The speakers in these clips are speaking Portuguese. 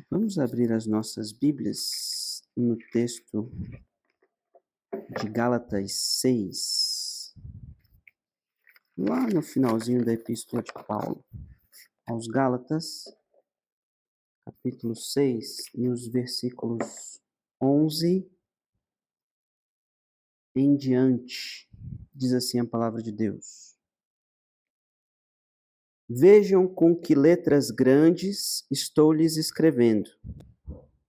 Vamos abrir as nossas Bíblias no texto de Gálatas 6, lá no finalzinho da Epístola de Paulo aos Gálatas, capítulo 6, nos versículos 11 em diante. Diz assim a palavra de Deus: Vejam com que letras grandes estou lhes escrevendo,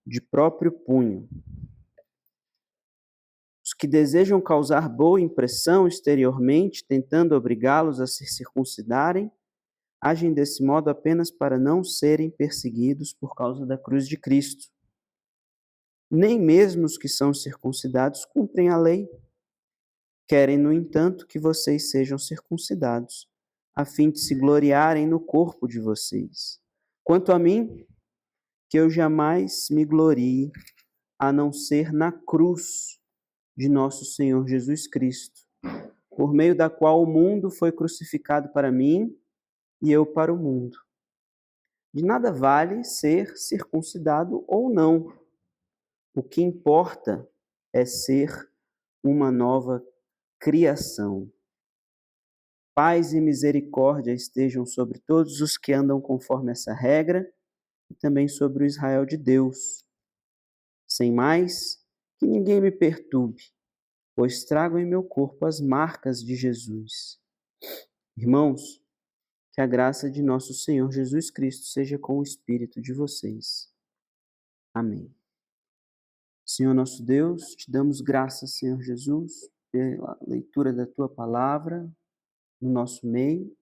de próprio punho. Os que desejam causar boa impressão exteriormente, tentando obrigá-los a se circuncidarem, agem desse modo apenas para não serem perseguidos por causa da cruz de Cristo. Nem mesmo os que são circuncidados cumprem a lei. Querem, no entanto, que vocês sejam circuncidados, a fim de se gloriarem no corpo de vocês. Quanto a mim, que eu jamais me glorie, a não ser na cruz de nosso Senhor Jesus Cristo, por meio da qual o mundo foi crucificado para mim e eu para o mundo. De nada vale ser circuncidado ou não. O que importa é ser uma nova criação. Paz e misericórdia estejam sobre todos os que andam conforme essa regra e também sobre o Israel de Deus. Sem mais, que ninguém me perturbe, pois trago em meu corpo as marcas de Jesus. Irmãos, que a graça de nosso Senhor Jesus Cristo seja com o espírito de vocês. Amém. Senhor nosso Deus, te damos graças, Senhor Jesus, pela leitura da tua palavra no nosso meio.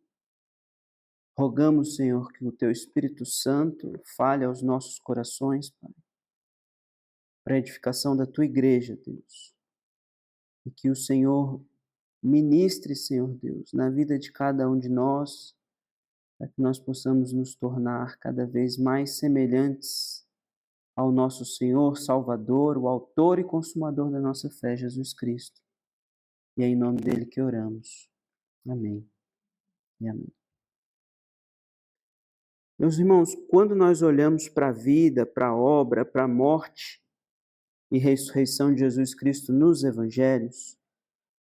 Rogamos, Senhor, que o teu Espírito Santo fale aos nossos corações, Pai, para a edificação da tua igreja, Deus. E que o Senhor ministre, Senhor Deus, na vida de cada um de nós, para que nós possamos nos tornar cada vez mais semelhantes ao nosso Senhor, Salvador, o autor e consumador da nossa fé, Jesus Cristo. E é em nome dele que oramos. Amém e amém. Meus irmãos, quando nós olhamos para a vida, para a obra, para a morte e ressurreição de Jesus Cristo nos evangelhos,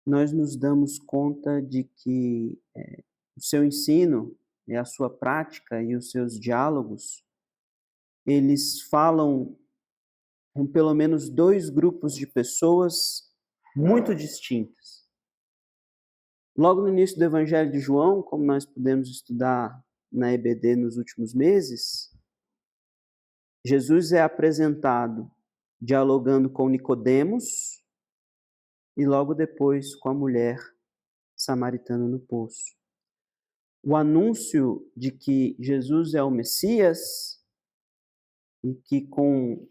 nós nos damos conta de que o seu ensino, e a sua prática e os seus diálogos, eles falam com pelo menos dois grupos de pessoas muito distintas. Logo no início do Evangelho de João, como nós pudemos estudar na EBD nos últimos meses, Jesus é apresentado dialogando com Nicodemos e logo depois com a mulher samaritana no poço. O anúncio de que Jesus é o Messias e que com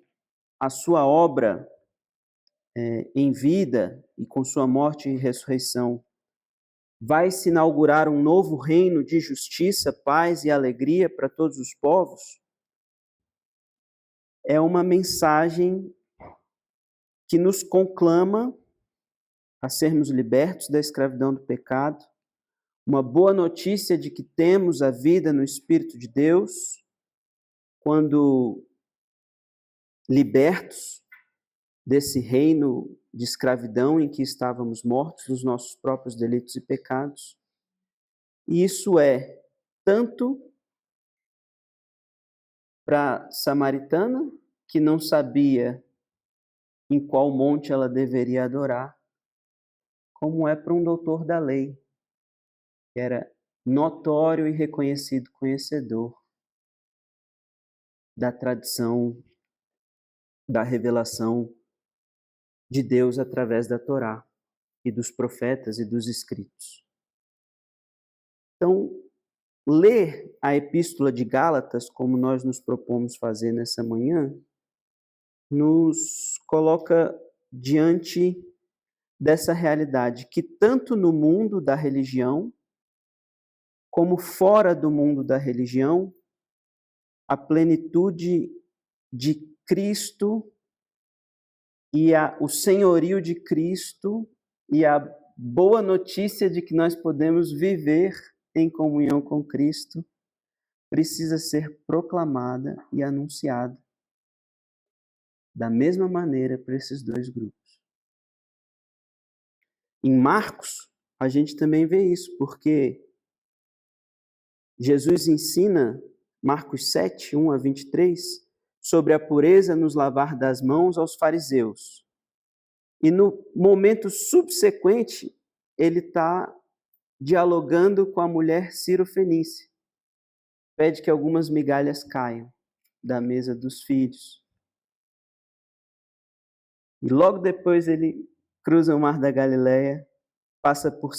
a sua obra em vida e com sua morte e ressurreição vai se inaugurar um novo reino de justiça, paz e alegria para todos os povos, é uma mensagem que nos conclama a sermos libertos da escravidão do pecado, uma boa notícia de que temos a vida no Espírito de Deus, quando libertos desse reino de escravidão em que estávamos mortos nos nossos próprios delitos e pecados. E isso é tanto para a samaritana, que não sabia em qual monte ela deveria adorar, como é para um doutor da lei, que era notório e reconhecido conhecedor da tradição, da revelação de Deus através da Torá e dos profetas e dos escritos. Então, ler a Epístola de Gálatas, como nós nos propomos fazer nessa manhã, nos coloca diante dessa realidade que tanto no mundo da religião, como fora do mundo da religião, a plenitude de Cristo e o senhorio de Cristo e a boa notícia de que nós podemos viver em comunhão com Cristo precisa ser proclamada e anunciada da mesma maneira para esses dois grupos. Em Marcos, a gente também vê isso, porque Jesus ensina, Marcos 7, 1 a 23, sobre a pureza nos lavar das mãos aos fariseus. E no momento subsequente, ele está dialogando com a mulher Ciro-Fenícia. Pede que algumas migalhas caiam da mesa dos filhos. E logo depois ele cruza o mar da Galileia, passa por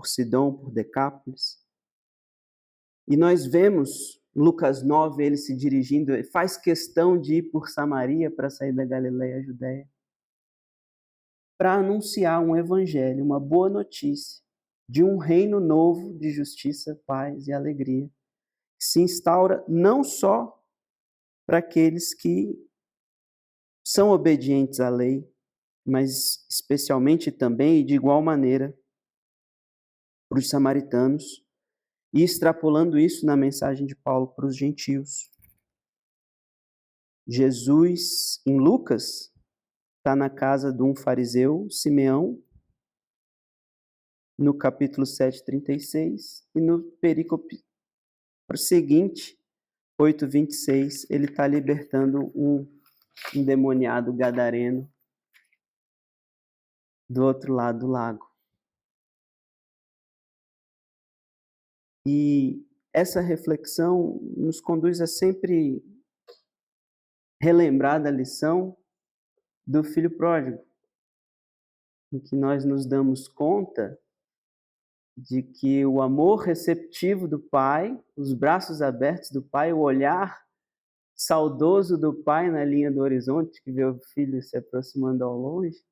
Sidom, por Decápolis. E nós vemos Lucas 9, ele se dirigindo, ele faz questão de ir por Samaria para sair da Galileia à Judéia, para anunciar um evangelho, uma boa notícia de um reino novo de justiça, paz e alegria, que se instaura não só para aqueles que são obedientes à lei, mas especialmente também e de igual maneira para os samaritanos, e extrapolando isso na mensagem de Paulo para os gentios. Jesus, em Lucas, está na casa de um fariseu, Simeão, no capítulo 7, 36, e no perícope seguinte, 8, 26, ele está libertando um endemoniado gadareno do outro lado do lago. E essa reflexão nos conduz a sempre relembrar da lição do filho pródigo, em que nós nos damos conta de que o amor receptivo do Pai, os braços abertos do Pai, o olhar saudoso do Pai na linha do horizonte, que vê o filho se aproximando ao longe,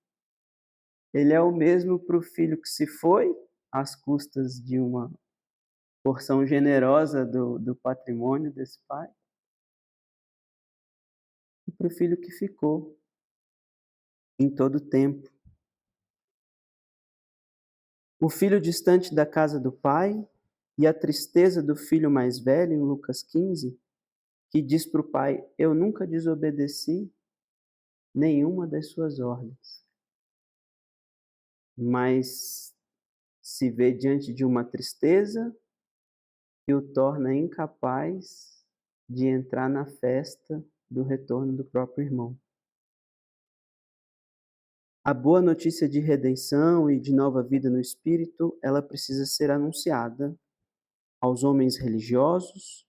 ele é o mesmo para o filho que se foi, às custas de uma porção generosa do patrimônio desse pai, e para o filho que ficou em todo o tempo. O filho distante da casa do pai e a tristeza do filho mais velho, em Lucas 15, que diz para o pai: eu nunca desobedeci nenhuma das suas ordens, mas se vê diante de uma tristeza que o torna incapaz de entrar na festa do retorno do próprio irmão. A boa notícia de redenção e de nova vida no Espírito, ela precisa ser anunciada aos homens religiosos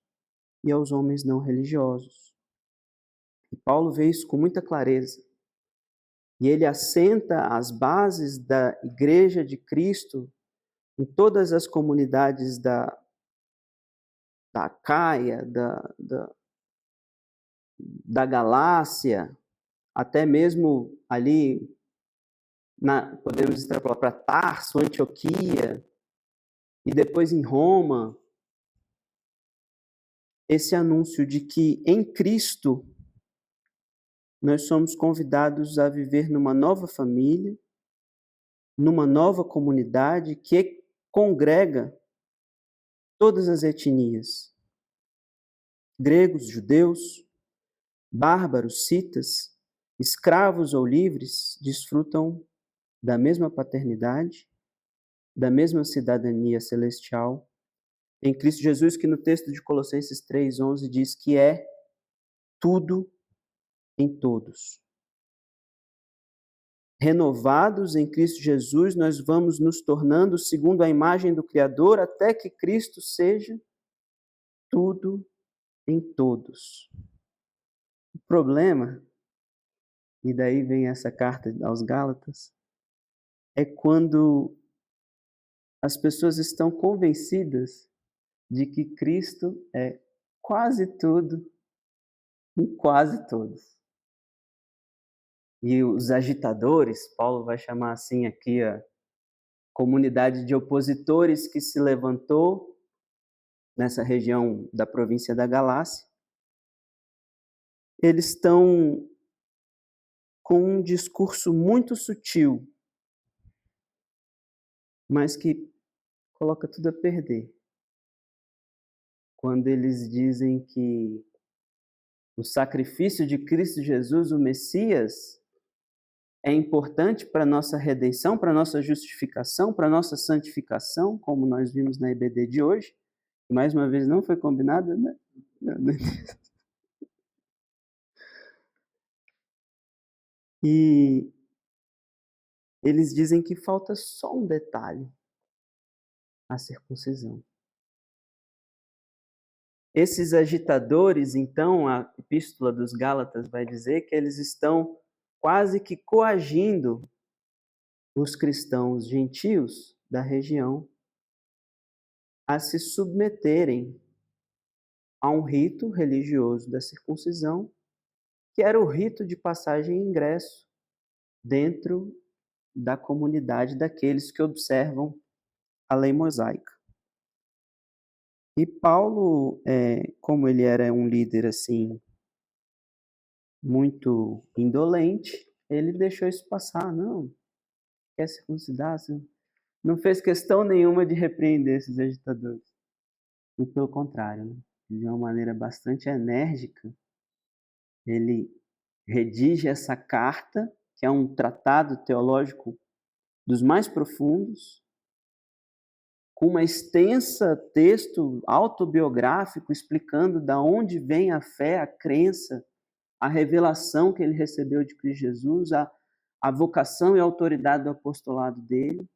e aos homens não religiosos. E Paulo vê isso com muita clareza. E ele assenta as bases da Igreja de Cristo em todas as comunidades da Acaia, da Galácia, até mesmo ali, podemos extrapolar para Tarso, Antioquia, e depois em Roma, esse anúncio de que em Cristo nós somos convidados a viver numa nova família, numa nova comunidade que congrega todas as etnias, gregos, judeus, bárbaros, citas, escravos ou livres, desfrutam da mesma paternidade, da mesma cidadania celestial em Cristo Jesus, que no texto de Colossenses 3:11 diz que é tudo em todos. Renovados em Cristo Jesus, nós vamos nos tornando segundo a imagem do Criador, até que Cristo seja tudo em todos. O problema, e daí vem essa carta aos Gálatas, é quando as pessoas estão convencidas de que Cristo é quase tudo em quase todos. E os agitadores, Paulo vai chamar assim aqui a comunidade de opositores que se levantou nessa região da província da Galácia, eles estão com um discurso muito sutil, mas que coloca tudo a perder. Quando eles dizem que o sacrifício de Cristo Jesus, o Messias, é importante para a nossa redenção, para a nossa justificação, para a nossa santificação, como nós vimos na EBD de hoje, que mais uma vez não foi combinado, né? E eles dizem que falta só um detalhe: a circuncisão. Esses agitadores, então, a Epístola dos Gálatas vai dizer que eles estão quase que coagindo os cristãos gentios da região a se submeterem a um rito religioso da circuncisão, que era o rito de passagem e ingresso dentro da comunidade daqueles que observam a lei mosaica. E Paulo, como ele era um líder assim muito indolente, ele deixou isso passar. Não, quer circuncidar? Não fez questão nenhuma de repreender esses agitadores. E pelo contrário, né? De uma maneira bastante enérgica, ele redige essa carta, que é um tratado teológico dos mais profundos, com uma extensa texto autobiográfico explicando de onde vem a fé, a crença, a revelação que ele recebeu de Cristo Jesus, a vocação e a autoridade do apostolado dele.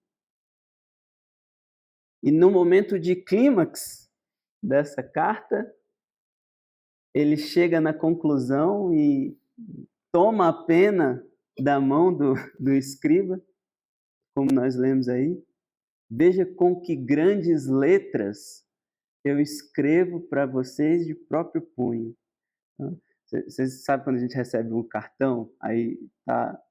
E no momento de clímax dessa carta, ele chega na conclusão e toma a pena da mão do escriba, como nós lemos aí. Veja com que grandes letras eu escrevo para vocês de próprio punho. Vocês sabem quando a gente recebe um cartão, aí tá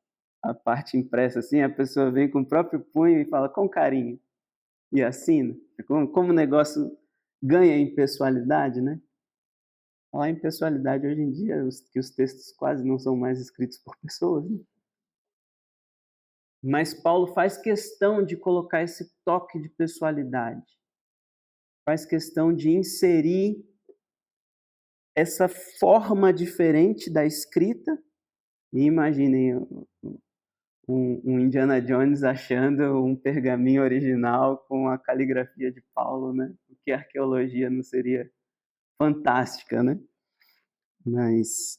a parte impressa assim, a pessoa vem com o próprio punho e fala com carinho e assina. Como o negócio ganha em pessoalidade, né? Falar em pessoalidade hoje em dia, que os textos quase não são mais escritos por pessoas, né? Mas Paulo faz questão de colocar esse toque de pessoalidade. Faz questão de inserir essa forma diferente da escrita. E imaginem um Indiana Jones achando um pergaminho original com a caligrafia de Paulo, né? Porque a arqueologia não seria fantástica, né? Mas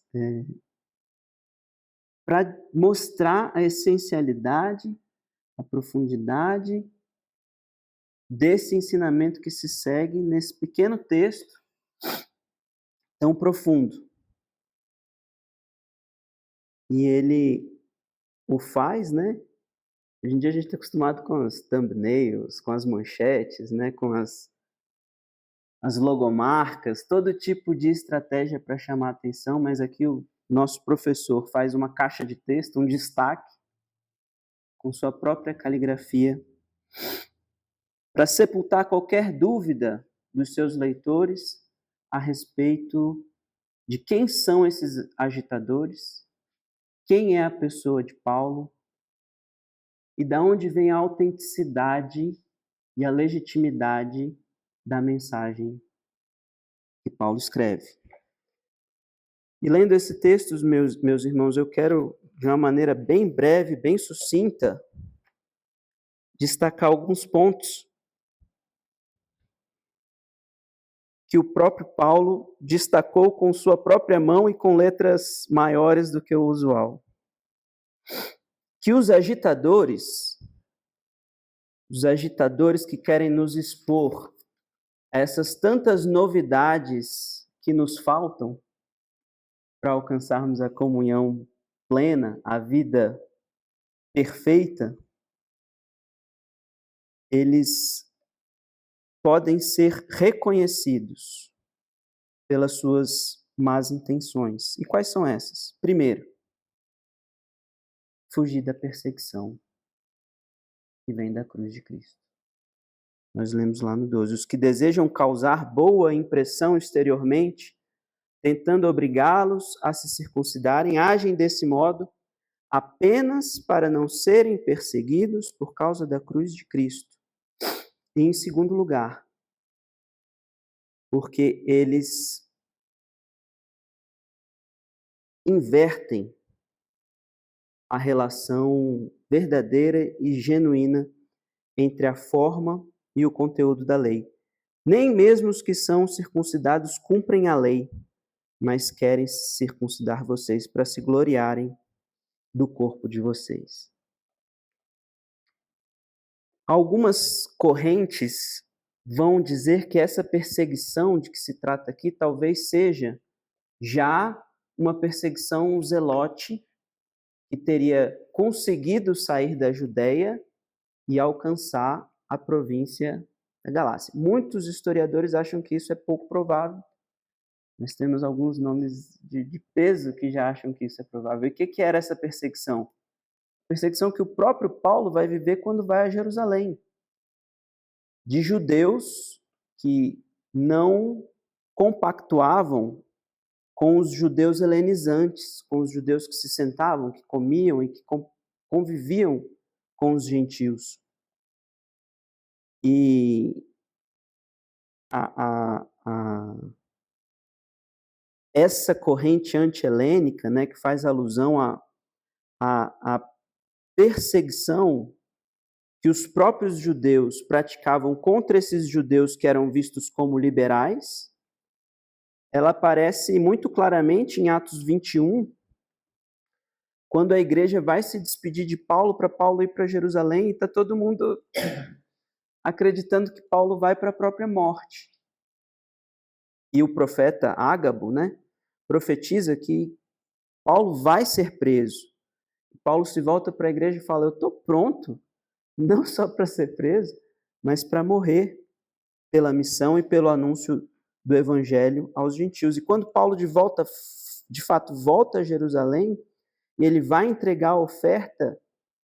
para mostrar a essencialidade, a profundidade desse ensinamento que se segue nesse pequeno texto tão profundo. E ele o faz, né? Hoje em dia a gente está acostumado com os thumbnails, com as manchetes, né? Com as logomarcas, todo tipo de estratégia para chamar a atenção, mas aqui o nosso professor faz uma caixa de texto, um destaque, com sua própria caligrafia, para sepultar qualquer dúvida dos seus leitores a respeito de quem são esses agitadores, quem é a pessoa de Paulo e de onde vem a autenticidade e a legitimidade da mensagem que Paulo escreve. E lendo esse texto, meus irmãos, eu quero, de uma maneira bem breve, bem sucinta, destacar alguns pontos que o próprio Paulo destacou com sua própria mão e com letras maiores do que o usual. Que os agitadores que querem nos expor a essas tantas novidades que nos faltam para alcançarmos a comunhão plena, a vida perfeita, eles podem ser reconhecidos pelas suas más intenções. E quais são essas? Primeiro, fugir da perseguição que vem da cruz de Cristo. Nós lemos lá no 12. Os que desejam causar boa impressão exteriormente, tentando obrigá-los a se circuncidarem, agem desse modo apenas para não serem perseguidos por causa da cruz de Cristo. E, em segundo lugar, porque eles invertem a relação verdadeira e genuína entre a forma e o conteúdo da lei. Nem mesmo os que são circuncidados cumprem a lei, mas querem circuncidar vocês para se gloriarem do corpo de vocês. Algumas correntes vão dizer que essa perseguição de que se trata aqui talvez seja já uma perseguição zelote que teria conseguido sair da Judéia e alcançar a província da Galácia. Muitos historiadores acham que isso é pouco provável. Nós temos alguns nomes de peso que já acham que isso é provável. E o que era essa perseguição? Perseguição que o próprio Paulo vai viver quando vai a Jerusalém. De judeus que não compactuavam com os judeus helenizantes, com os judeus que se sentavam, que comiam e que conviviam com os gentios. E essa corrente anti-helênica, né, que faz alusão à perseguição que os próprios judeus praticavam contra esses judeus que eram vistos como liberais, ela aparece muito claramente em Atos 21, quando a igreja vai se despedir de Paulo para Paulo ir para Jerusalém, e está todo mundo acreditando que Paulo vai para a própria morte. E o profeta Ágabo, né, profetiza que Paulo vai ser preso. Paulo se volta para a igreja e fala: eu estou pronto, não só para ser preso, mas para morrer pela missão e pelo anúncio do evangelho aos gentios. E quando Paulo de fato volta a Jerusalém, e ele vai entregar a oferta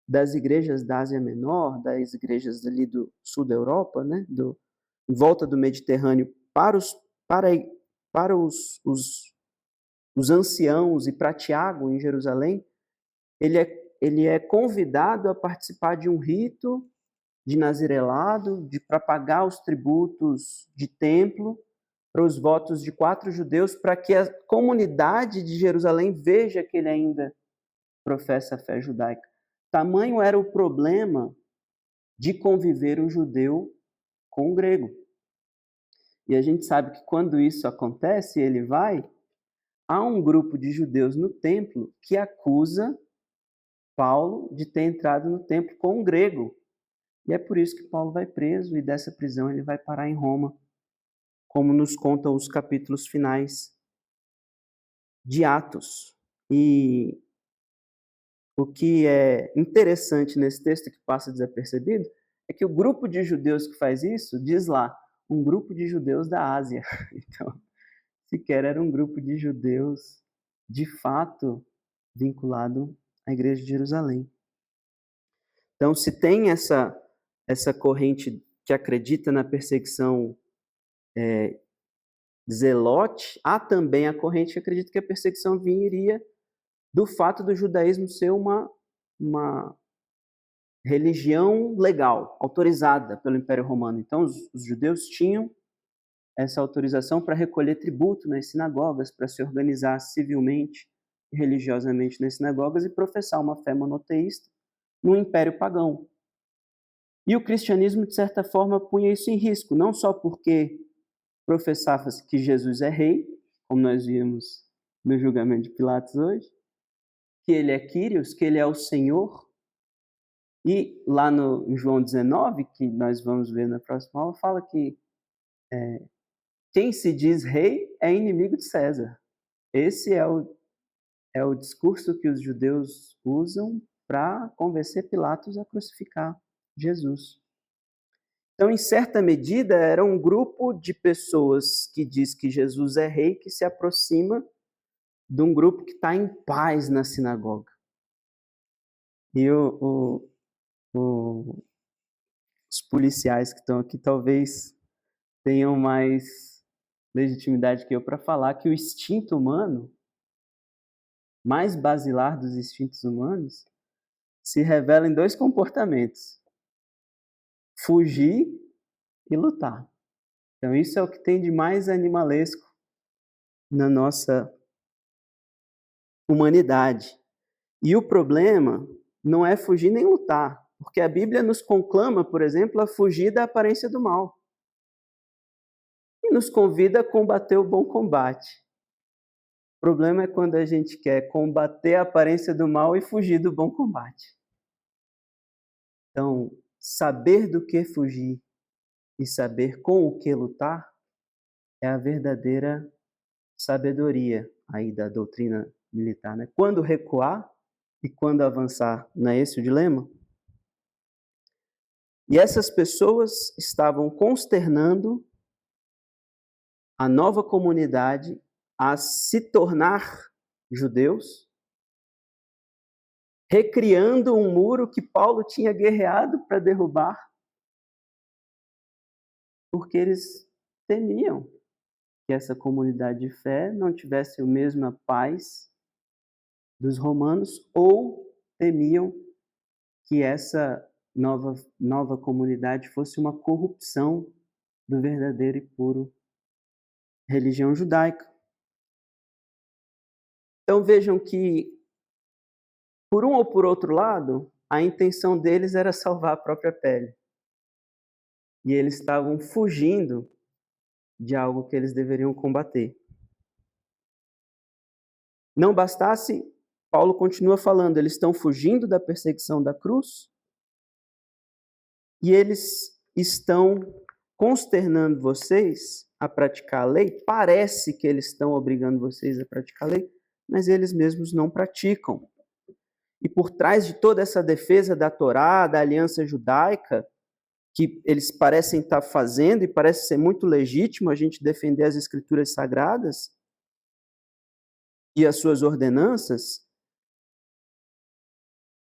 das igrejas da Ásia Menor, das igrejas ali do sul da Europa, né, em volta do Mediterrâneo, para os anciãos e para Tiago em Jerusalém, ele é convidado a participar de um rito de nazirelado, para pagar os tributos de templo, para os votos de 4 judeus, para que a comunidade de Jerusalém veja que ele ainda professa a fé judaica. Tamanho era o problema de conviver o judeu com o grego. E a gente sabe que quando isso acontece, há um grupo de judeus no templo que acusa Paulo de ter entrado no templo com um grego. E é por isso que Paulo vai preso, e dessa prisão ele vai parar em Roma, como nos contam os capítulos finais de Atos. E o que é interessante nesse texto, que passa desapercebido, é que o grupo de judeus que faz isso, diz lá, um grupo de judeus da Ásia. Então, sequer era um grupo de judeus, de fato, vinculado à igreja de Jerusalém. Então, se tem essa corrente que acredita na perseguição zelote, há também a corrente que acredita que a perseguição viria do fato do judaísmo ser uma religião legal, autorizada pelo Império Romano. Então, os judeus tinham essa autorização para recolher tributo nas sinagogas, para se organizar civilmente e religiosamente nas sinagogas e professar uma fé monoteísta no Império Pagão. E o cristianismo, de certa forma, punha isso em risco, não só porque professava-se que Jesus é rei, como nós vimos no julgamento de Pilatos hoje, que ele é Quírios, que ele é o Senhor. E lá em João 19, que nós vamos ver na próxima aula, fala que quem se diz rei é inimigo de César. Esse é o discurso que os judeus usam para convencer Pilatos a crucificar Jesus. Então, em certa medida, era um grupo de pessoas que diz que Jesus é rei, que se aproxima de um grupo que está em paz na sinagoga. E os policiais que estão aqui talvez tenham mais legitimidade que eu para falar que o instinto humano, mais basilar dos instintos humanos, se revela em 2 comportamentos: fugir e lutar. Então, isso é o que tem de mais animalesco na nossa humanidade. E o problema não é fugir nem lutar, porque a Bíblia nos conclama, por exemplo, a fugir da aparência do mal. E nos convida a combater o bom combate. O problema é quando a gente quer combater a aparência do mal e fugir do bom combate. Então, saber do que fugir e saber com o que lutar é a verdadeira sabedoria aí da doutrina militar, né? Quando recuar e quando avançar, não é esse o dilema? E essas pessoas estavam consternando a nova comunidade a se tornar judeus, recriando um muro que Paulo tinha guerreado para derrubar, porque eles temiam que essa comunidade de fé não tivesse a mesma paz dos romanos, ou temiam que essa nova comunidade fosse uma corrupção do verdadeiro e puro religião judaica. Então vejam que, por um ou por outro lado, a intenção deles era salvar a própria pele. E eles estavam fugindo de algo que eles deveriam combater. Não bastasse, Paulo continua falando, eles estão fugindo da perseguição da cruz e eles estão consternando vocês a praticar a lei. Parece que eles estão obrigando vocês a praticar a lei, mas eles mesmos não praticam. E por trás de toda essa defesa da Torá, da aliança judaica, que eles parecem estar fazendo, e parece ser muito legítimo a gente defender as escrituras sagradas e as suas ordenanças,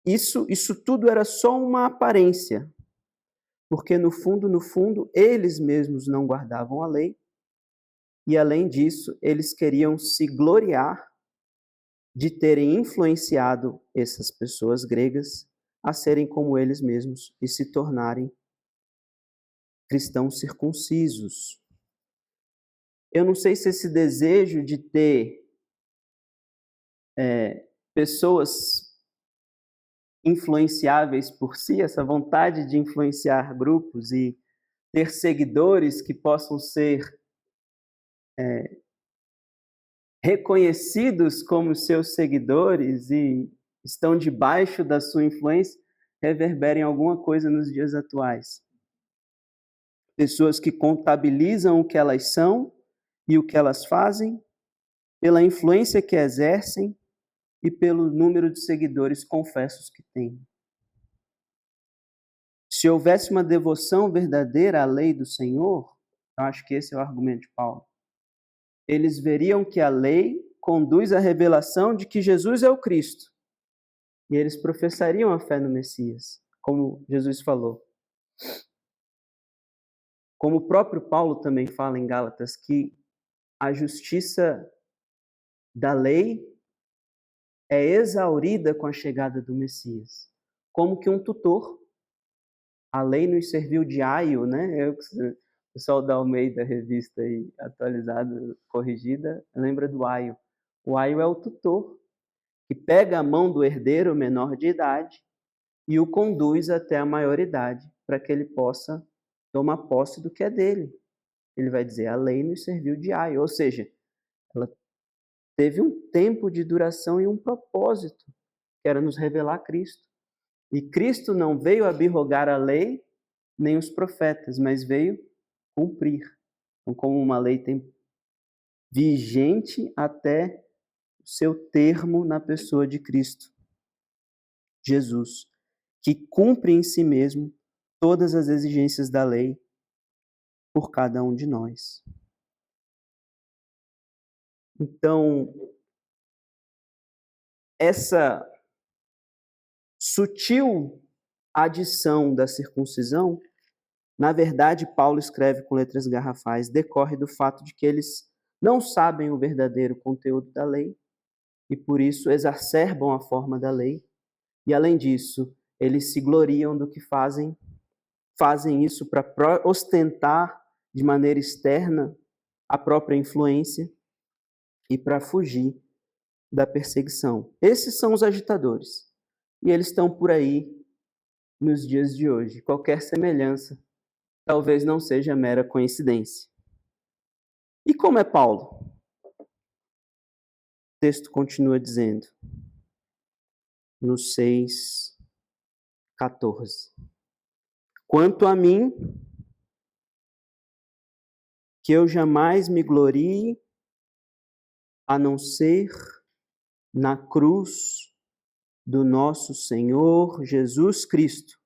isso tudo era só uma aparência, porque no fundo, eles mesmos não guardavam a lei, e além disso, eles queriam se gloriar de terem influenciado essas pessoas gregas a serem como eles mesmos e se tornarem cristãos circuncisos. Eu não sei se esse desejo de ter pessoas influenciáveis por si, essa vontade de influenciar grupos e ter seguidores que possam ser reconhecidos como seus seguidores e estão debaixo da sua influência, reverberem alguma coisa nos dias atuais. Pessoas que contabilizam o que elas são e o que elas fazem, pela influência que exercem e pelo número de seguidores confessos que têm. Se houvesse uma devoção verdadeira à lei do Senhor, eu acho que esse é o argumento de Paulo, eles veriam que a lei conduz à revelação de que Jesus é o Cristo. E eles professariam a fé no Messias, como Jesus falou. Como o próprio Paulo também fala em Gálatas, que a justiça da lei é exaurida com a chegada do Messias. Como que um tutor. A lei nos serviu de aio, né? O pessoal da Almeida, revista aí, atualizada, corrigida, lembra do aio. O aio é o tutor, que pega a mão do herdeiro menor de idade e o conduz até a maioridade, para que ele possa tomar posse do que é dele. Ele vai dizer, a lei nos serviu de aio, ou seja, ela teve um tempo de duração e um propósito, que era nos revelar Cristo. E Cristo não veio abrogar a lei, nem os profetas, mas veio cumprir. Então, como uma lei tem vigente até o seu termo na pessoa de Cristo, Jesus, que cumpre em si mesmo todas as exigências da lei por cada um de nós. Então, essa sutil adição da circuncisão, na verdade, Paulo escreve com letras garrafais, decorre do fato de que eles não sabem o verdadeiro conteúdo da lei e, por isso, exacerbam a forma da lei. E, além disso, eles se gloriam do que fazem isso para ostentar de maneira externa a própria influência e para fugir da perseguição. Esses são os agitadores. E eles estão por aí nos dias de hoje. Qualquer semelhança talvez não seja mera coincidência. E como é Paulo? O texto continua dizendo, no 6:14. Quanto a mim, que eu jamais me glorie, a não ser na cruz do nosso Senhor Jesus Cristo,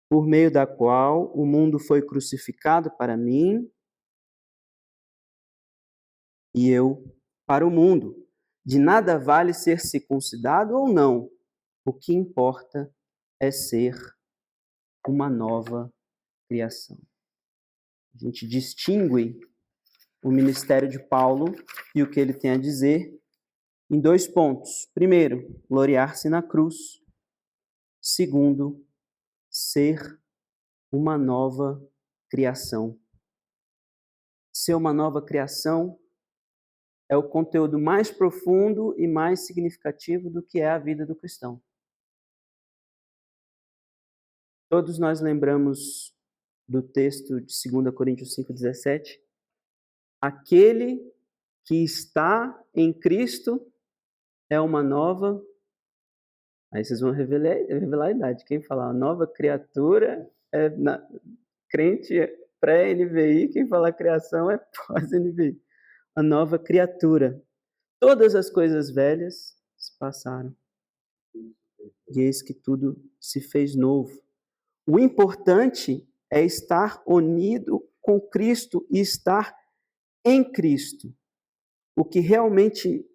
por meio da qual o mundo foi crucificado para mim e eu para o mundo. De nada vale ser circuncidado ou não. O que importa é ser uma nova criação. A gente distingue o ministério de Paulo e o que ele tem a dizer em 2 pontos. Primeiro, gloriar-se na cruz. Segundo, ser uma nova criação. Ser uma nova criação é o conteúdo mais profundo e mais significativo do que é a vida do cristão. Todos nós lembramos do texto de 2 Coríntios 5,17. Aquele que está em Cristo é uma nova... Aí vocês vão revelar a idade. Quem falar nova criatura é crente pré-NVI, quem falar criação é pós-NVI. A nova criatura. Todas as coisas velhas se passaram. E eis que tudo se fez novo. O importante é estar unido com Cristo e estar em Cristo. O que realmente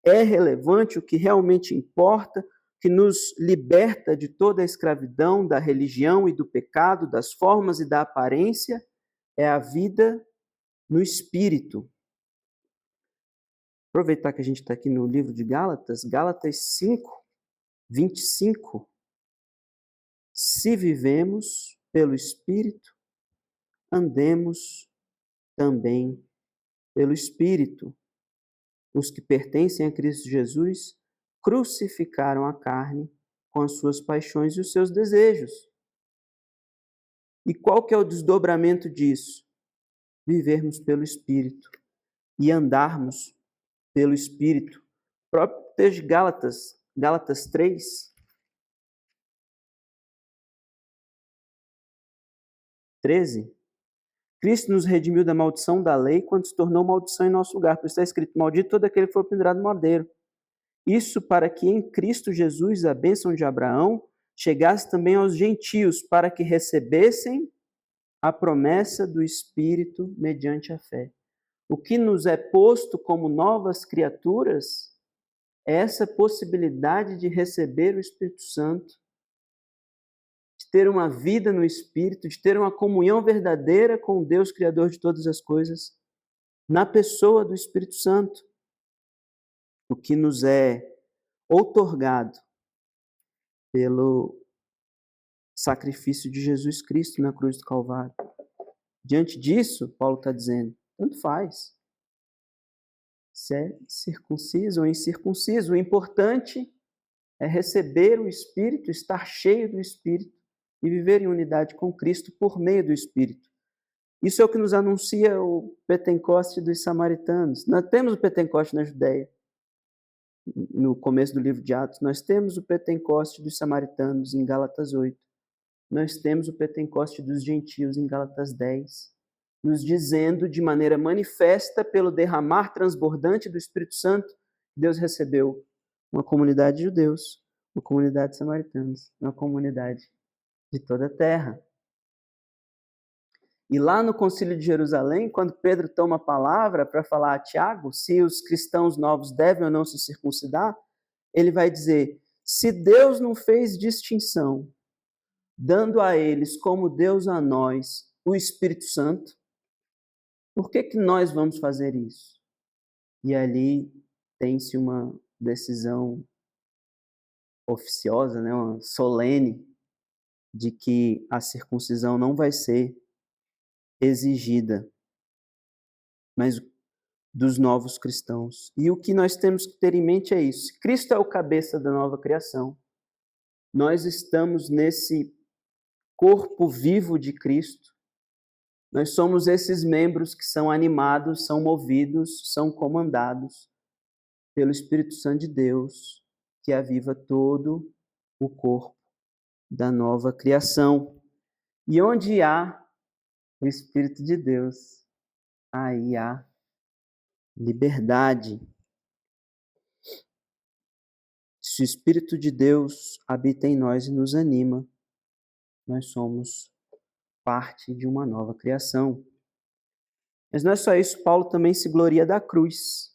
é relevante, o que realmente importa, que nos liberta de toda a escravidão, da religião e do pecado, das formas e da aparência, é a vida no Espírito. Aproveitar que a gente está aqui no livro de Gálatas, Gálatas 5:25. Se vivemos pelo Espírito, andemos também pelo Espírito. Os que pertencem a Cristo Jesus crucificaram a carne com as suas paixões e os seus desejos. E qual que é o desdobramento disso? Vivermos pelo Espírito e andarmos pelo Espírito. O próprio texto de Gálatas 3:13. Cristo nos redimiu da maldição da lei quando se tornou maldição em nosso lugar. Por isso está escrito, maldito todo aquele que foi pendurado no madeiro. Isso para que em Cristo Jesus a bênção de Abraão chegasse também aos gentios, para que recebessem a promessa do Espírito mediante a fé. O que nos é posto como novas criaturas é essa possibilidade de receber o Espírito Santo, de ter uma vida no Espírito, de ter uma comunhão verdadeira com o Deus Criador de todas as coisas, na pessoa do Espírito Santo. O que nos é outorgado pelo sacrifício de Jesus Cristo na cruz do Calvário. Diante disso, Paulo está dizendo, tanto faz. Se é circunciso ou incircunciso, o importante é receber o Espírito, estar cheio do Espírito e viver em unidade com Cristo por meio do Espírito. Isso é o que nos anuncia o Pentecoste dos samaritanos. Nós temos o Pentecoste na Judéia, no começo do livro de Atos. Nós temos o Pentecoste dos samaritanos em Gálatas 8. Nós temos o Pentecoste dos gentios em Gálatas 10, nos dizendo de maneira manifesta, pelo derramar transbordante do Espírito Santo, Deus recebeu uma comunidade de judeus, uma comunidade de samaritanos, uma comunidade de toda a terra. E lá no Concílio de Jerusalém, quando Pedro toma a palavra para falar a Tiago se os cristãos novos devem ou não se circuncidar, ele vai dizer, se Deus não fez distinção, dando a eles, como Deus a nós, o Espírito Santo, por que nós vamos fazer isso? E ali tem-se uma decisão oficiosa, né, uma solene, de que a circuncisão não vai ser exigida. Mas dos novos cristãos. E o que nós temos que ter em mente é isso. Cristo é o cabeça da nova criação. Nós estamos nesse corpo vivo de Cristo. Nós somos esses membros que são animados, são movidos, são comandados pelo Espírito Santo de Deus, que aviva todo o corpo da nova criação. E onde há o Espírito de Deus, aí há liberdade. Se o Espírito de Deus habita em nós e nos anima, nós somos parte de uma nova criação. Mas não é só isso, Paulo também se gloria da cruz.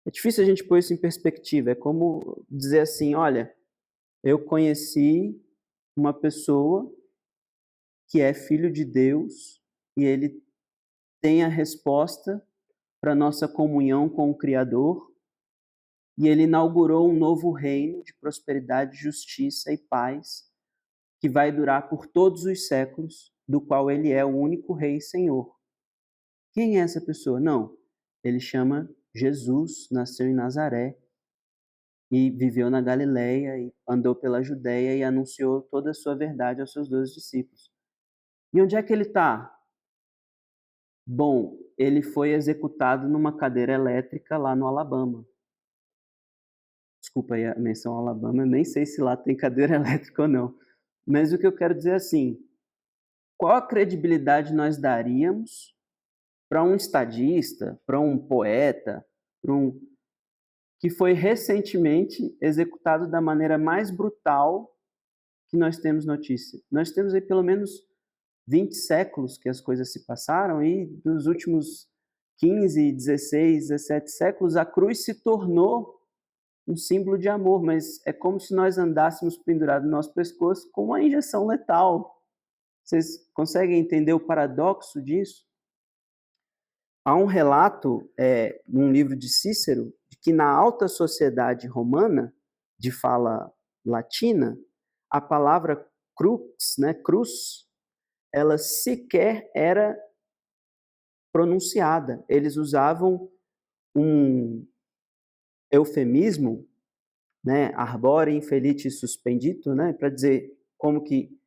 É difícil a gente pôr isso em perspectiva. É como dizer assim, olha, eu conheci uma pessoa que é filho de Deus e ele tem a resposta para a nossa comunhão com o Criador e ele inaugurou um novo reino de prosperidade, justiça e paz que vai durar por todos os séculos, do qual ele é o único Rei e Senhor. Quem é essa pessoa? Não, ele chama Jesus, nasceu em Nazaré e viveu na Galileia e andou pela Judéia e anunciou toda a sua verdade aos seus 12 discípulos. E onde é que ele está? Bom, ele foi executado numa cadeira elétrica lá no Alabama. Desculpa aí a menção ao Alabama, eu nem sei se lá tem cadeira elétrica ou não. Mas o que eu quero dizer é assim, qual a credibilidade nós daríamos para um estadista, para um poeta, para um que foi recentemente executado da maneira mais brutal que nós temos notícia? Nós temos aí pelo menos 20 séculos que as coisas se passaram e dos últimos 15, 16, 17 séculos a cruz se tornou um símbolo de amor, mas é como se nós andássemos pendurados no nosso pescoço com uma injeção letal. Vocês conseguem entender o paradoxo disso? Há um relato, num livro de Cícero, de que na alta sociedade romana, de fala latina, a palavra crux, né, cruz, ela sequer era pronunciada. Eles usavam um eufemismo, né, arbore infelice suspendito, né, para dizer como que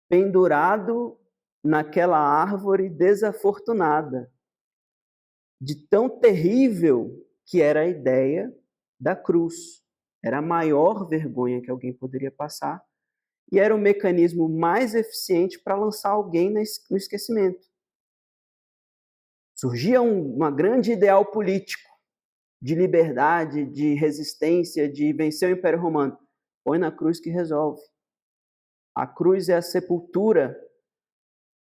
pendurado naquela árvore desafortunada, de tão terrível que era a ideia da cruz. Era a maior vergonha que alguém poderia passar e era o mecanismo mais eficiente para lançar alguém no esquecimento. Surgia uma grande ideal político de liberdade, de resistência, de vencer o Império Romano. Põe na cruz que resolve. A cruz é a sepultura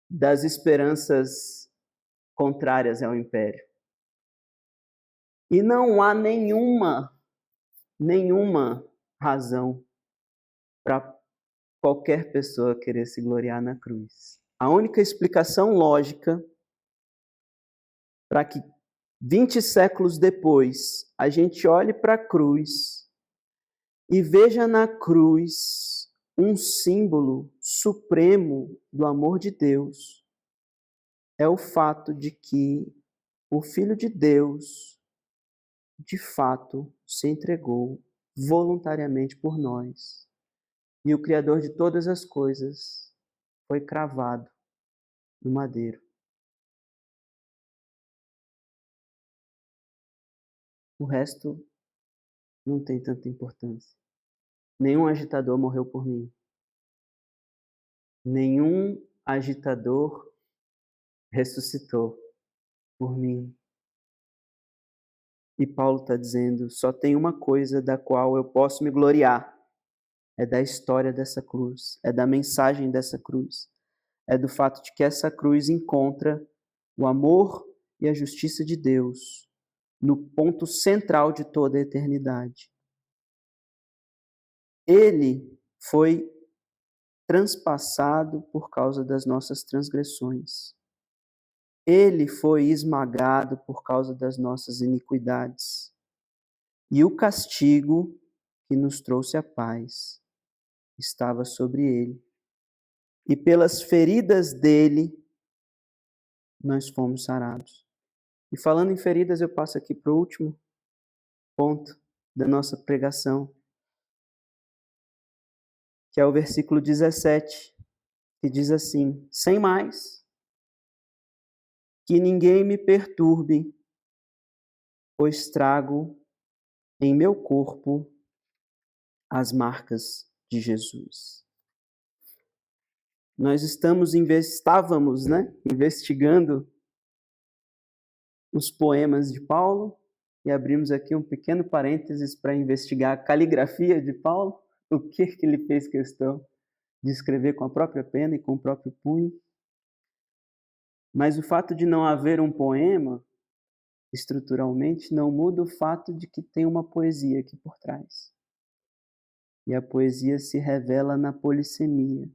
das esperanças contrárias ao Império. E não há nenhuma razão para qualquer pessoa querer se gloriar na cruz. A única explicação lógica para que 20 séculos depois a gente olhe para a cruz e veja na cruz um símbolo supremo do amor de Deus, é o fato de que o Filho de Deus, de fato, se entregou voluntariamente por nós. E o Criador de todas as coisas foi cravado no madeiro. O resto não tem tanta importância. Nenhum agitador morreu por mim. Nenhum agitador ressuscitou por mim. E Paulo está dizendo, só tem uma coisa da qual eu posso me gloriar. É da história dessa cruz, é da mensagem dessa cruz. É do fato de que essa cruz encontra o amor e a justiça de Deus no ponto central de toda a eternidade. Ele foi transpassado por causa das nossas transgressões. Ele foi esmagado por causa das nossas iniquidades. E o castigo que nos trouxe a paz estava sobre ele. E pelas feridas dele nós fomos sarados. E falando em feridas, eu passo aqui para o último ponto da nossa pregação, que é o versículo 17, que diz assim: sem mais, que ninguém me perturbe, pois trago em meu corpo as marcas de Jesus. Nós estávamos, investigando os poemas de Paulo, e abrimos aqui um pequeno parênteses para investigar a caligrafia de Paulo, o que ele fez questão de escrever com a própria pena e com o próprio punho. Mas o fato de não haver um poema, estruturalmente, não muda o fato de que tem uma poesia aqui por trás. E a poesia se revela na polissemia,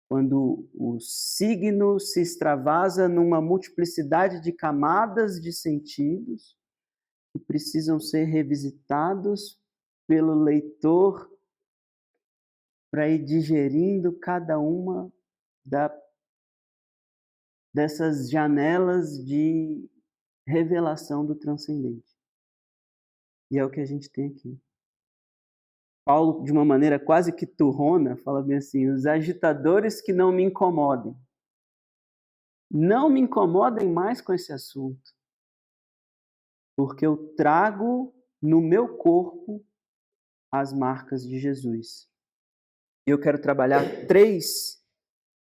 quando o signo se extravasa numa multiplicidade de camadas de sentidos que precisam ser revisitados pelo leitor para ir digerindo cada uma dessas janelas de revelação do transcendente. E é o que a gente tem aqui. Paulo, de uma maneira quase que turrona, fala bem assim: os agitadores que não me incomodem. Não me incomodem mais com esse assunto, porque eu trago no meu corpo as marcas de Jesus. Eu quero trabalhar 3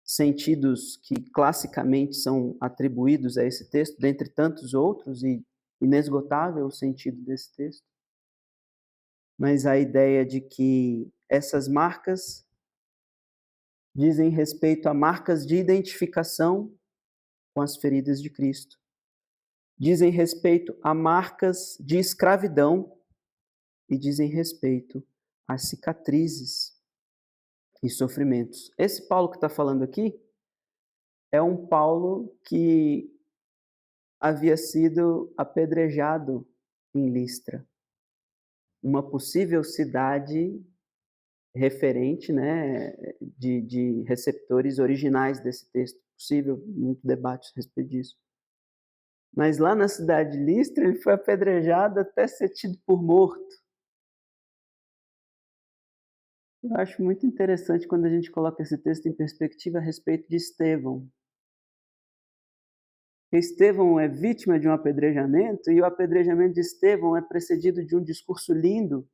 sentidos que classicamente são atribuídos a esse texto, dentre tantos outros, e inesgotável o sentido desse texto. Mas a ideia de que essas marcas dizem respeito a marcas de identificação com as feridas de Cristo. Dizem respeito a marcas de escravidão e dizem respeito a cicatrizes e sofrimentos. Esse Paulo que está falando aqui é um Paulo que havia sido apedrejado em Listra, uma possível cidade referente, né, de receptores originais desse texto. Possível, muito debate a respeito disso. Mas lá na cidade de Listra, ele foi apedrejado até ser tido por morto. Eu acho muito interessante quando a gente coloca esse texto em perspectiva a respeito de Estevão. Estevão é vítima de um apedrejamento, e o apedrejamento de Estevão é precedido de um discurso lindo,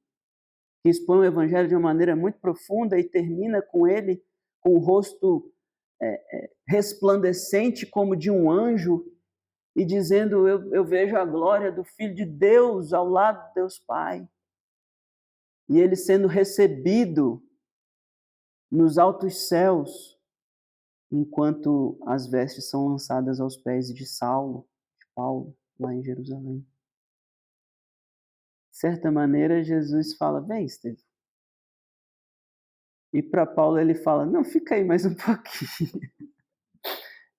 que expõe o evangelho de uma maneira muito profunda e termina com ele com o rosto resplandecente como de um anjo, e dizendo: eu vejo a glória do Filho de Deus ao lado de Deus Pai. E ele sendo recebido nos altos céus, enquanto as vestes são lançadas aos pés de Paulo, lá em Jerusalém. De certa maneira, Jesus fala: vem, Estevão. E para Paulo ele fala: não, fica aí mais um pouquinho.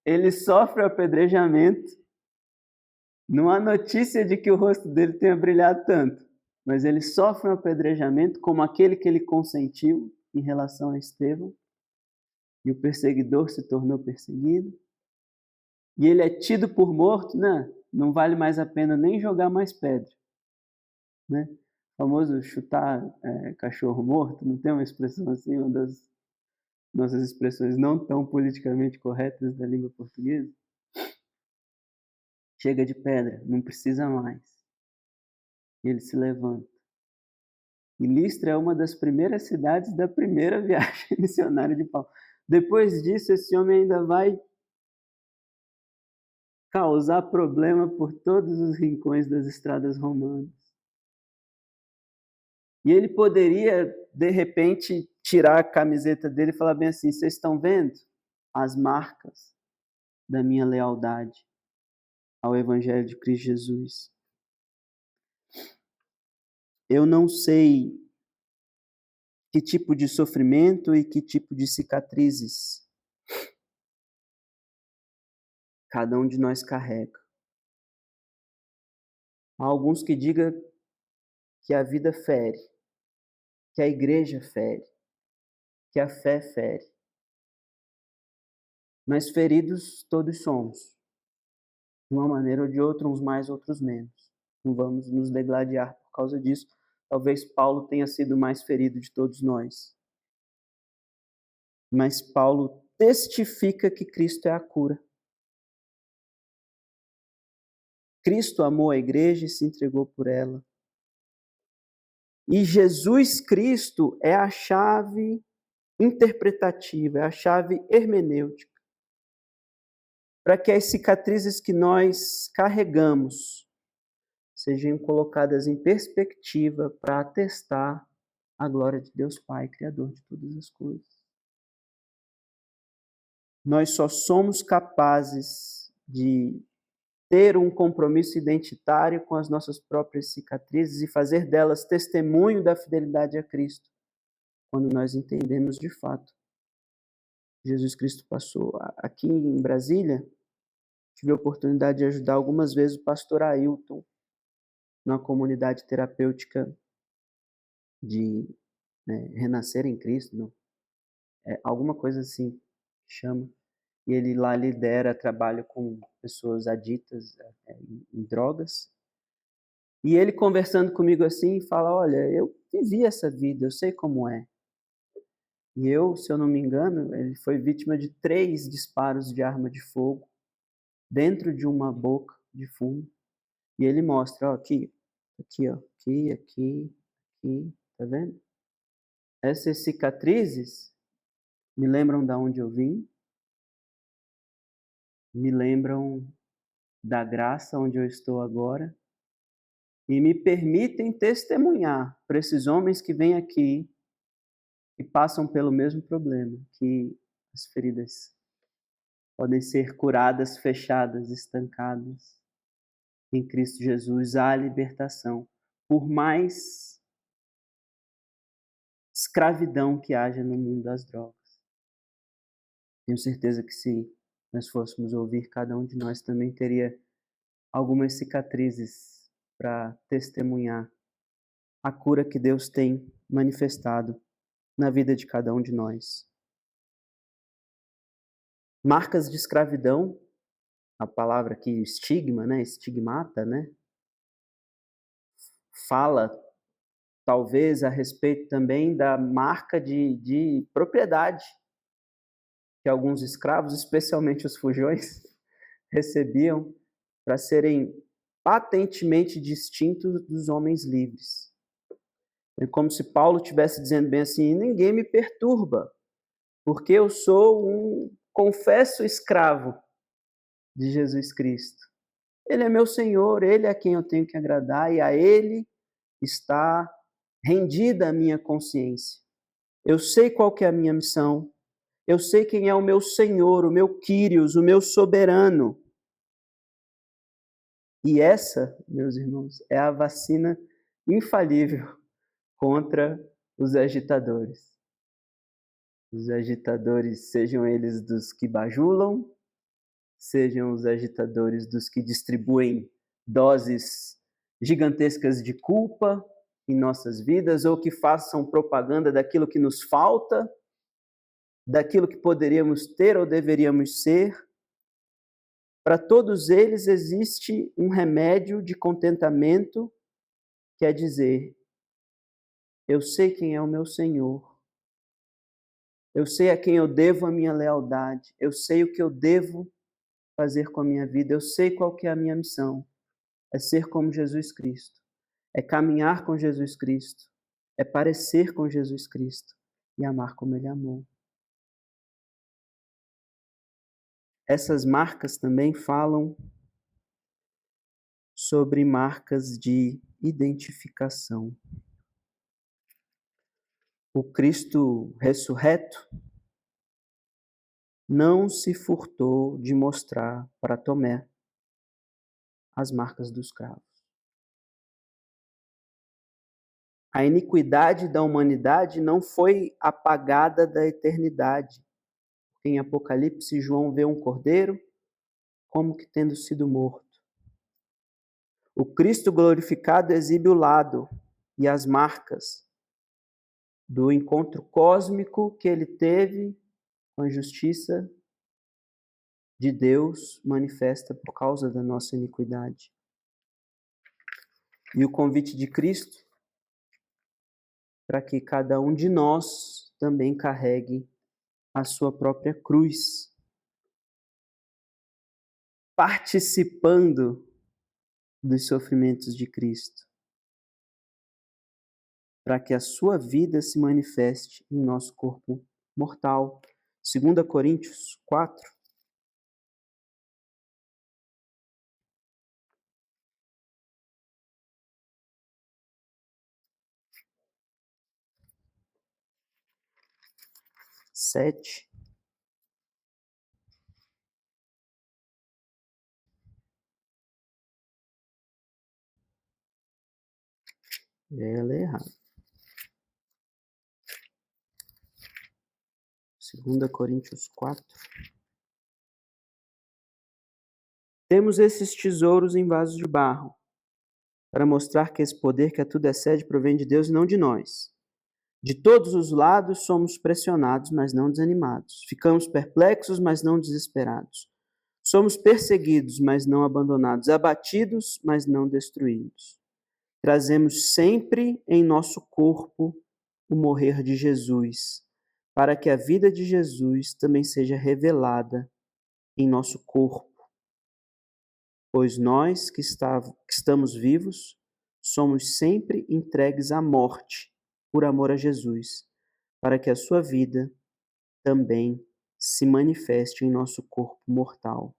Ele sofre o apedrejamento. Não há notícia de que o rosto dele tenha brilhado tanto, mas ele sofre um apedrejamento como aquele que ele consentiu em relação a Estevão. E o perseguidor se tornou perseguido. E ele é tido por morto, né? Não vale mais a pena nem jogar mais pedra, né? O famoso chutar cachorro morto, não tem uma expressão assim, uma das nossas expressões não tão politicamente corretas da língua portuguesa? Chega de pedra, não precisa mais. E ele se levanta. E Listra é uma das primeiras cidades da primeira viagem missionária de Paulo. Depois disso, esse homem ainda vai causar problema por todos os rincões das estradas romanas. E ele poderia, de repente, tirar a camiseta dele e falar bem assim: vocês estão vendo as marcas da minha lealdade ao Evangelho de Cristo Jesus? Eu não sei que tipo de sofrimento e que tipo de cicatrizes cada um de nós carrega. Há alguns que digam que a vida fere, que a igreja fere, que a fé fere. Mas feridos todos somos. de uma maneira ou de outra, uns mais, outros menos. Não vamos nos degladiar por causa disso. Talvez Paulo tenha sido o mais ferido de todos nós. Mas Paulo testifica que Cristo é a cura. Cristo amou a igreja e se entregou por ela. E Jesus Cristo é a chave interpretativa, é a chave hermenêutica, para que as cicatrizes que nós carregamos sejam colocadas em perspectiva para atestar a glória de Deus Pai, Criador de todas as coisas. Nós só somos capazes de ter um compromisso identitário com as nossas próprias cicatrizes e fazer delas testemunho da fidelidade a Cristo, quando nós entendemos de fato. Jesus Cristo passou aqui em Brasília, tive a oportunidade de ajudar algumas vezes o pastor Ailton na comunidade terapêutica de Renascer em Cristo, não? Alguma coisa assim chama. E ele lá lidera trabalho com pessoas aditas em drogas. E ele conversando comigo assim, fala, olha, eu vivi essa vida, eu sei como é. E eu, se eu não me engano, ele foi vítima de 3 disparos de arma de fogo dentro de uma boca de fumo. E ele mostra, ó, aqui, ó, aqui, tá vendo? Essas cicatrizes me lembram de onde eu vim, me lembram da graça onde eu estou agora e me permitem testemunhar para esses homens que vêm aqui e passam pelo mesmo problema, que as feridas podem ser curadas, fechadas, estancadas. Em Cristo Jesus há libertação, por mais escravidão que haja no mundo das drogas. Tenho certeza que se nós fôssemos ouvir, cada um de nós também teria algumas cicatrizes para testemunhar a cura que Deus tem manifestado na vida de cada um de nós. Marcas de escravidão, a palavra aqui estigma, né, estigmata, né, fala talvez a respeito também da marca de propriedade que alguns escravos, especialmente os fujões, recebiam para serem patentemente distintos dos homens livres. É como se Paulo estivesse dizendo bem assim, ninguém me perturba, porque eu sou um confesso escravo de Jesus Cristo. Ele é meu Senhor, Ele é a quem eu tenho que agradar e a Ele está rendida a minha consciência. Eu sei qual que é a minha missão, eu sei quem é o meu Senhor, o meu Kyrios, o meu soberano. E essa, meus irmãos, é a vacina infalível contra os agitadores. Os agitadores, sejam eles dos que bajulam, sejam os agitadores dos que distribuem doses gigantescas de culpa em nossas vidas, ou que façam propaganda daquilo que nos falta, daquilo que poderíamos ter ou deveríamos ser. Para todos eles existe um remédio de contentamento, que é dizer, eu sei quem é o meu Senhor, eu sei a quem eu devo a minha lealdade, eu sei o que eu devo fazer com a minha vida, eu sei qual que é a minha missão, é ser como Jesus Cristo, é caminhar com Jesus Cristo, é parecer com Jesus Cristo e amar como Ele amou. Essas marcas também falam sobre marcas de identificação. O Cristo ressurreto não se furtou de mostrar para Tomé as marcas dos cravos. A iniquidade da humanidade não foi apagada da eternidade. Em Apocalipse, João vê um cordeiro como que tendo sido morto. O Cristo glorificado exibe o lado e as marcas do encontro cósmico que ele teve com a justiça de Deus manifesta por causa da nossa iniquidade. E o convite de Cristo para que cada um de nós também carregue a sua própria cruz, participando dos sofrimentos de Cristo, para que a sua vida se manifeste em nosso corpo mortal. 2 Coríntios 4. Sete. Ela é errada. 2 Coríntios 4. Temos esses tesouros em vasos de barro, para mostrar que esse poder que a tudo excede provém de Deus e não de nós. De todos os lados somos pressionados, mas não desanimados. Ficamos perplexos, mas não desesperados. Somos perseguidos, mas não abandonados. Abatidos, mas não destruídos. Trazemos sempre em nosso corpo o morrer de Jesus, para que a vida de Jesus também seja revelada em nosso corpo. Pois nós que estamos vivos, somos sempre entregues à morte por amor a Jesus, para que a sua vida também se manifeste em nosso corpo mortal,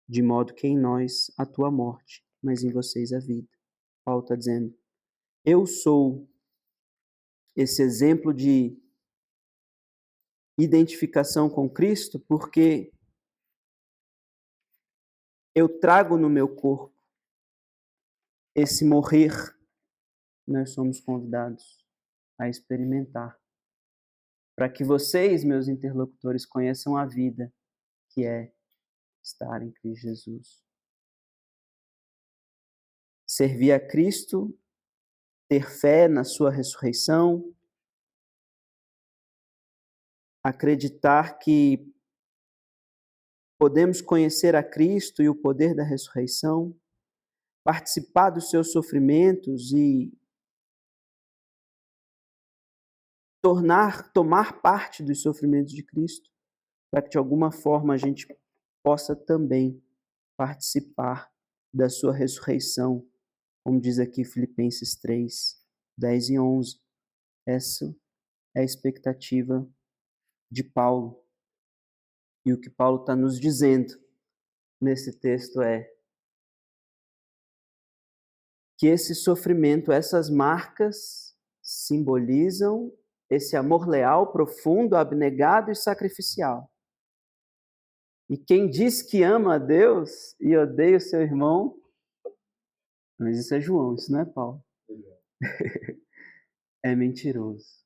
de modo que em nós atua a morte, mas em vocês a vida. Paulo está dizendo, eu sou esse exemplo de identificação com Cristo porque eu trago no meu corpo esse morrer. Nós somos convidados a experimentar, para que vocês, meus interlocutores, conheçam a vida que é estar em Cristo Jesus. Servir a Cristo, ter fé na sua ressurreição, acreditar que podemos conhecer a Cristo e o poder da ressurreição, participar dos seus sofrimentos e tomar parte dos sofrimentos de Cristo, para que de alguma forma a gente possa também participar da sua ressurreição, como diz aqui Filipenses 3, 10 e 11. Essa é a expectativa de Paulo. E o que Paulo está nos dizendo nesse texto é que esse sofrimento, essas marcas, simbolizam esse amor leal, profundo, abnegado e sacrificial. E quem diz que ama a Deus e odeia o seu irmão, mas isso é João, isso não é Paulo, é mentiroso.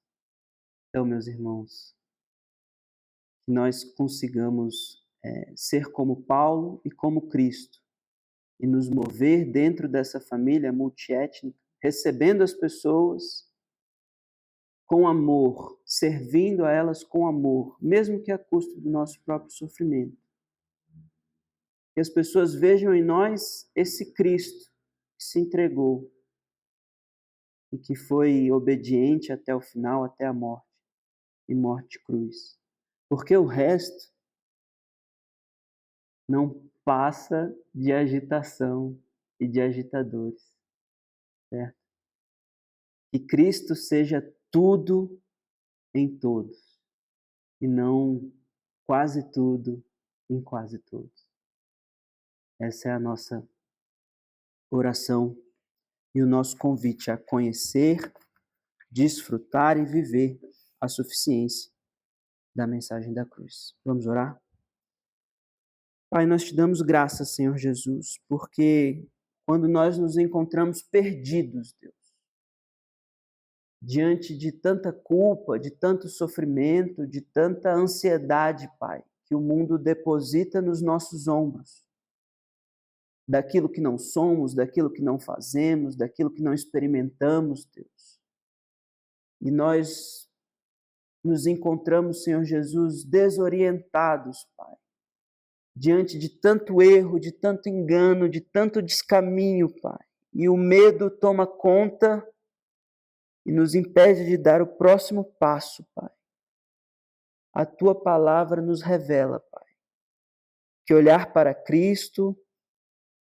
Então, meus irmãos, que nós consigamos ser como Paulo e como Cristo, e nos mover dentro dessa família multiétnica, recebendo as pessoas com amor, servindo a elas com amor, mesmo que a custo do nosso próprio sofrimento. Que as pessoas vejam em nós esse Cristo que se entregou e que foi obediente até o final, até a morte, e morte de cruz. Porque o resto não passa de agitação e de agitadores, certo? Que Cristo seja tudo em todos e não quase tudo em quase todos. Essa é a nossa oração e o nosso convite a conhecer, desfrutar e viver a suficiência da mensagem da cruz. Vamos orar? Pai, nós te damos graças, Senhor Jesus, porque quando nós nos encontramos perdidos, Deus, diante de tanta culpa, de tanto sofrimento, de tanta ansiedade, Pai, que o mundo deposita nos nossos ombros, daquilo que não somos, daquilo que não fazemos, daquilo que não experimentamos, Deus. E nós nos encontramos, Senhor Jesus, desorientados, Pai, diante de tanto erro, de tanto engano, de tanto descaminho, Pai. E o medo toma conta e nos impede de dar o próximo passo, Pai. A Tua palavra nos revela, Pai, que olhar para Cristo,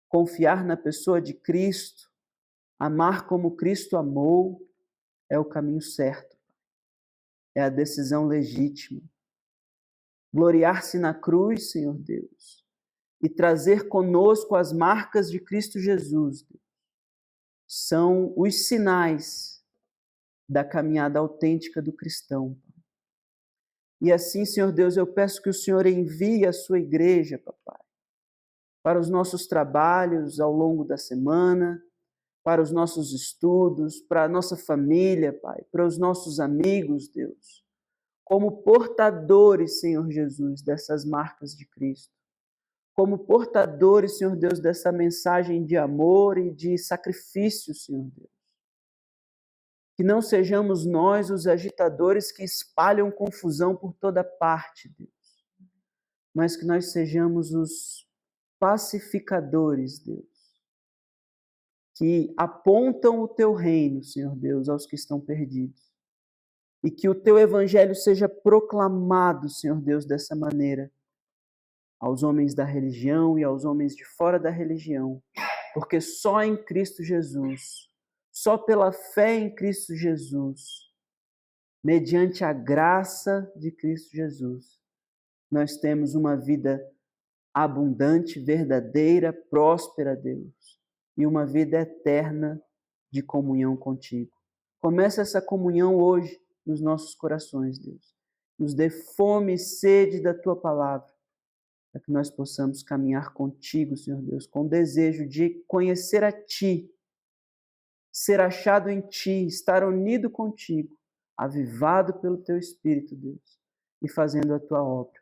confiar na pessoa de Cristo, amar como Cristo amou, é o caminho certo, é a decisão legítima. Gloriar-se na cruz, Senhor Deus, e trazer conosco as marcas de Cristo Jesus, Deus, são os sinais da caminhada autêntica do cristão. E assim, Senhor Deus, eu peço que o Senhor envie a sua igreja, papai, para os nossos trabalhos ao longo da semana, para os nossos estudos, para a nossa família, Pai, para os nossos amigos, Deus, como portadores, Senhor Jesus, dessas marcas de Cristo, como portadores, Senhor Deus, dessa mensagem de amor e de sacrifício, Senhor Deus. Que não sejamos nós os agitadores que espalham confusão por toda parte, Deus, mas que nós sejamos os pacificadores, Deus, que apontam o Teu reino, Senhor Deus, aos que estão perdidos. E que o Teu evangelho seja proclamado, Senhor Deus, dessa maneira, aos homens da religião e aos homens de fora da religião, porque só em Cristo Jesus, só pela fé em Cristo Jesus, mediante a graça de Cristo Jesus, nós temos uma vida abundante, verdadeira, próspera, Deus, e uma vida eterna de comunhão contigo. Começa essa comunhão hoje nos nossos corações, Deus. Nos dê fome e sede da Tua palavra, para que nós possamos caminhar contigo, Senhor Deus, com o desejo de conhecer a Ti, ser achado em Ti, estar unido contigo, avivado pelo Teu Espírito, Deus, e fazendo a Tua obra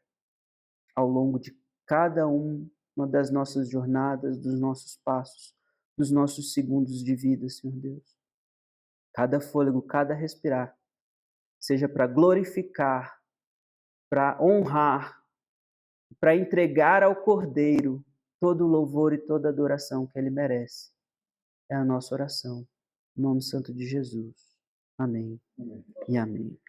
ao longo de cada uma das nossas jornadas, dos nossos passos, dos nossos segundos de vida, Senhor Deus. Cada fôlego, cada respirar, seja para glorificar, para honrar, para entregar ao Cordeiro todo o louvor e toda a adoração que Ele merece. É a nossa oração. Em nome santo de Jesus. Amém e amém.